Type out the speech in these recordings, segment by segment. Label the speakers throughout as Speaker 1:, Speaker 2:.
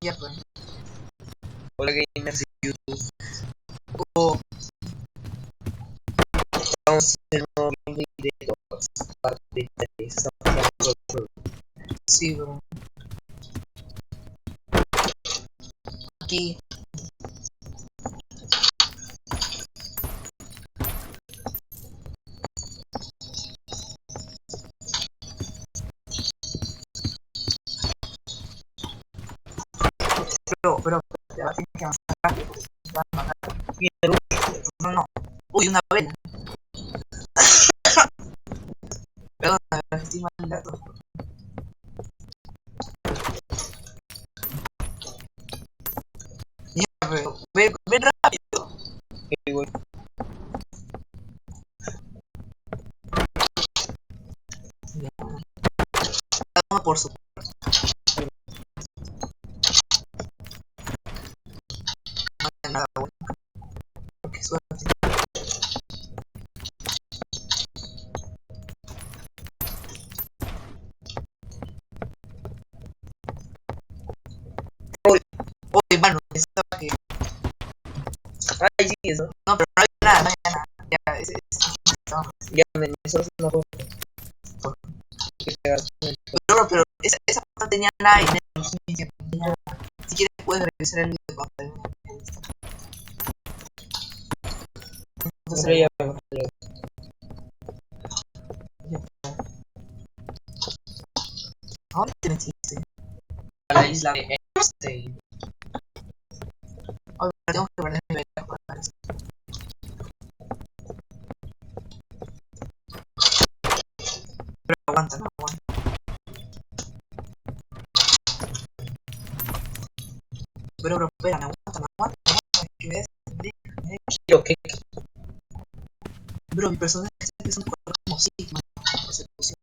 Speaker 1: Ya pues.
Speaker 2: Hola gamers de YouTube,
Speaker 1: Oh,
Speaker 2: vamos a hacer un nuevo gameplay de Dogs, parte 3, estamos jugando Road.
Speaker 1: sí, bro. Aquí. Pero, ya va, tienes que avanzar rápido. Te van a matar.
Speaker 2: Mira,
Speaker 1: No, no. Uy, una vela. Perdón, estoy mal el dato. Ya, pero, ve rápido.
Speaker 2: que voy.
Speaker 1: Ya, toma por su. No hay nada bueno. Qué suerte. Uy, mano, pensaba que.
Speaker 2: Ay, sí, eso.
Speaker 1: No, pero no hay nada, no hay nada. Ya, no.
Speaker 2: Ya, eso es una cosa que pegas.
Speaker 1: Pero esa parte tenía nada y no tenía nada. Si quieres puedes revisar el video cuando termine.
Speaker 2: Hombre, ya me bajé.
Speaker 1: ¿A dónde te metiste?
Speaker 2: A la isla de Epstein.
Speaker 1: Ay, tengo que perder mi video para eso. Pero aguanta, no aguanta. Pero espera, me aguanta, me aguanta, me aguanta. Que ves,
Speaker 2: Yo, ¿qué?
Speaker 1: bro, mi personaje está empezando a correr como Sigma. Persecución.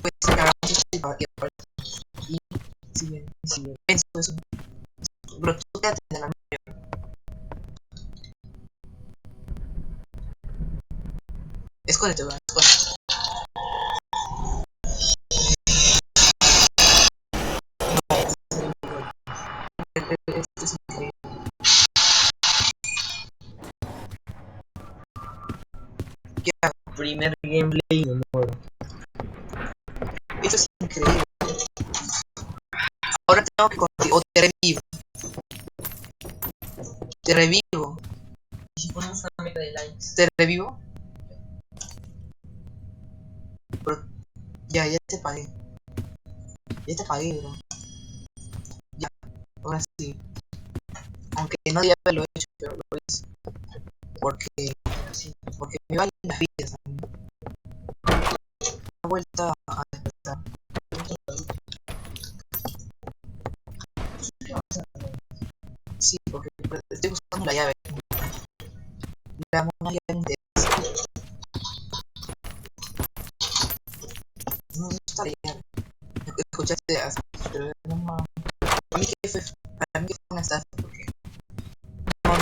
Speaker 1: Puede ser que hagamos esto y si bien, pienso eso. Bro, tú quédate en la medio. Escóndete, bro, escóndete. Esto es increíble. ¿Qué hago?
Speaker 2: Primer gameplay de nuevo.
Speaker 1: Esto es increíble. Ahora tengo que conseguir. O te revivo. Te revivo.
Speaker 2: ¿Y si ponemos una meta de likes?
Speaker 1: Te revivo. Pero ya te pagué. Ya te pagué, bro. Ya, ahora sí. Aunque no debía haberlo hecho, pero lo hice. Porque, porque me valen las vidas. Una vuelta a despertar. Sí, porque estoy buscando la llave. Veamos una llave de. No está la llave. Escuchaste, pero no mames. Para mí que fue una estafa. Porque no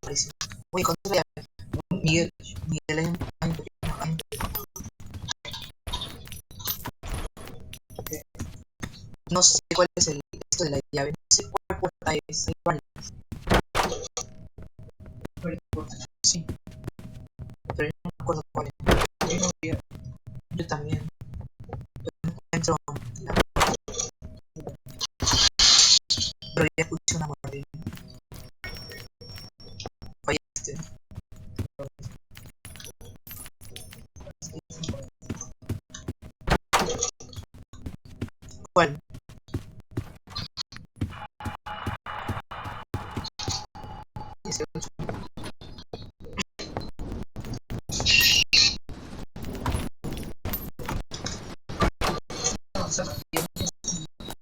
Speaker 1: apareció. Voy a encontrar la llave. Miguel, hay un pequeño. No sé cuál es esto de la llave. No sé cuál puerta es. Hay varias. Sí, pero no me acuerdo cuál es. Yo también. Entro. Pero ya escuché una mordida. Fallaste. ¿Cuál? Ese 8.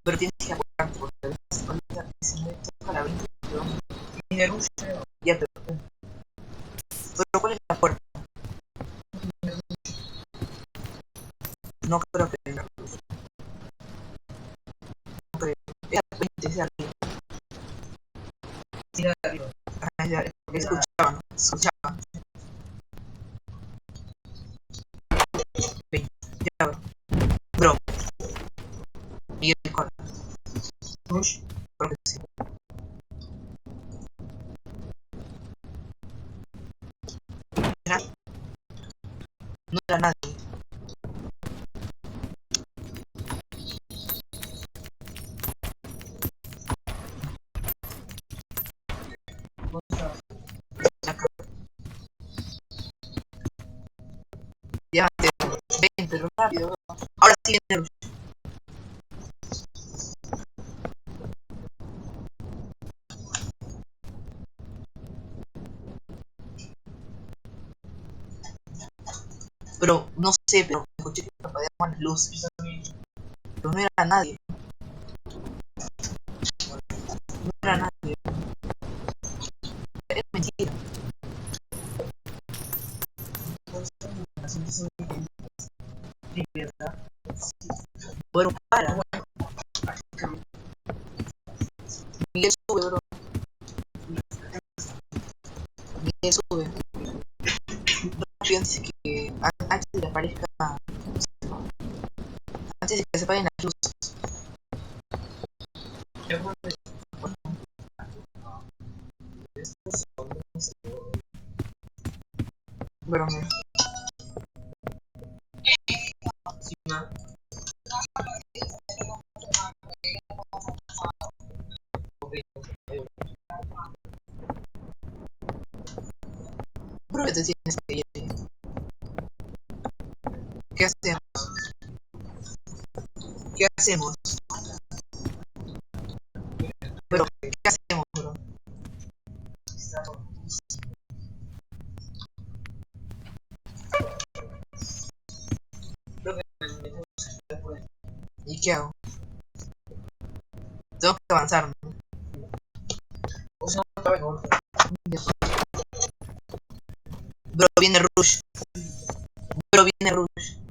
Speaker 1: Pero tienes que apurar porque ahorita si me toca la 20. Ya, pero ¿cuál es la puerta? No creo que no creo. Es la 20, es de arriba.
Speaker 2: Tira de arriba.
Speaker 1: Ah, ya, escuchaba, ¿no? Escuchaba. 20. Ya, bro. nadie. Acá. Ya, ven, pero rápido, bro. Ahora sí viene Rush. Pero, no sé, pero escuché que parpadeaban las luces. Pero no era nadie. No era nadie. Es mentira. Bueno, para. Miguel sube, bro. Miguel sube. Rápido antes que. Antes de que aparezca. Antes de que se apaguen las luces. Bro, mira. Bro, te tienes que ir. ¿Qué hacemos? ¿Qué hacemos? Bro, ¿qué hacemos, bro? ¿Y qué hago? Tengo que avanzar, ¿no? Bro, viene Rush. Bro, viene Rush.